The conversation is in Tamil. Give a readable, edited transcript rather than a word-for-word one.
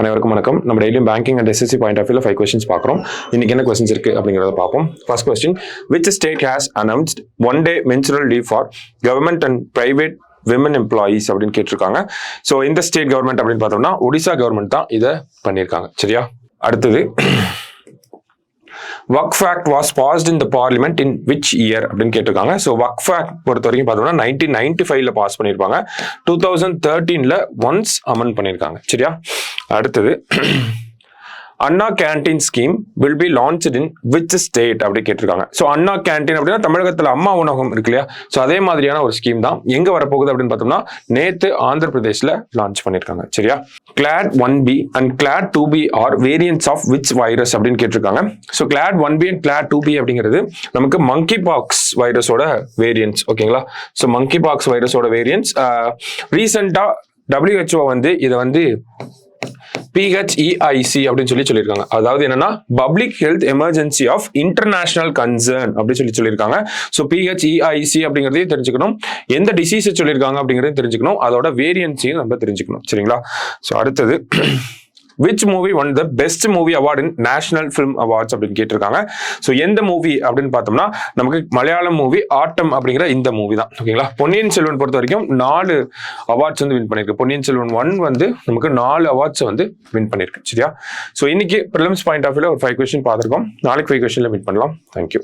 அனைவருக்கும் வணக்கம். நம்ம டெய்லியும் banking and SSC point of வியூல 5 கொஸ்டின்ஸ் பார்க்குறோம். இன்னைக்கு என்ன கொஸ்டின்ஸ் இருக்கு அப்படிங்கிறத பார்ப்போம். First question, which state has announced 1-day menstrual leave for government and private women employees அப்படின்னு கேட்டிருக்காங்க. ஸோ இந்த ஸ்டேட் கவர்மெண்ட் அப்படின்னு பார்த்தோம்னா ஒடிசா கவர்மெண்ட் தான் இதை பண்ணியிருக்காங்க. சரியா? அடுத்தது, Work Act was passed in the parliament in which year அப்படின்னு கேட்டிருக்காங்க. ஸோ Work Act பொறுத்த வரைக்கும் பார்த்தோம்னா 1995ல பாஸ் பண்ணியிருப்பாங்க. 2013ல ஒன்ஸ் அமெண்ட் பண்ணியிருக்காங்க. சரியா? அடுத்தது, Anna canteen scheme will be launched in which state அப்படி கேட்டிருக்காங்க. ஸோ அண்ணா கேன்டீன் அப்படின்னா தமிழகத்தில் அம்மா உணவகம் இருக்கு இல்லையா? ஸோ அதே மாதிரியான ஒரு ஸ்கீம் தான். எங்க வரப்போகுது அப்படின்னு பார்த்தோம்னா நேத்து ஆந்திர பிரதேஷ்ல லான்ச் பண்ணியிருக்காங்க. சரியா? Clade 1B and clade 2B are variants of which virus அப்படின்னு கேட்டிருக்காங்க. So glad 1B and clade 2B அப்படிங்கிறது நமக்கு மங்கி பாக்ஸ் வைரஸோட வேரியன்ட்ஸ். ஓகேங்களா? ஸோ மங்கி பாக்ஸ் வைரஸோட வேரியன்ட்ஸ். ரீசெண்டா WHO இதை PHEIC அப்படின்னு சொல்லியிருக்காங்க. அதாவது என்னன்னா public health emergency of international concern அப்படின்னு சொல்லியிருக்காங்க. ஸோ PHEIC அப்படிங்கிறதையும் தெரிஞ்சுக்கணும், எந்த டிசீஸ் சொல்லியிருக்காங்க அப்படிங்கிறதையும் தெரிஞ்சுக்கணும், அதோட வேரியன்ஸையும் நம்ம தெரிஞ்சுக்கணும். சரிங்களா? ஸோ அடுத்தது, which movie won the best movie award in national film awards அப்படின்னு கேட்டிருக்காங்க. ஸோ எந்த மூவி அப்படின்னு பார்த்தோம்னா நமக்கு மலையாளம் மூவி ஆட்டம் அப்படிங்கிற இந்த மூவி தான். ஓகேங்களா? பொன்னியின் செல்வன் பொறுத்த வரைக்கும் 4 அவார்ட்ஸ் வின் பண்ணியிருக்கு. பொன்னியின் செல்வன் 1 நமக்கு 4 அவார்ட்ஸ் வின் பண்ணியிருக்கு. சரியா? ஸோ இன்னைக்கு ப்ரிலிம்ஸ் பாயிண்ட் ஆஃப் வியூல ஒரு 5 கொஸ்டின் பார்த்துருக்கோம். நாளைக்கு 5 கொஸ்டின்ல மீட் பண்ணலாம். தேங்க்யூ.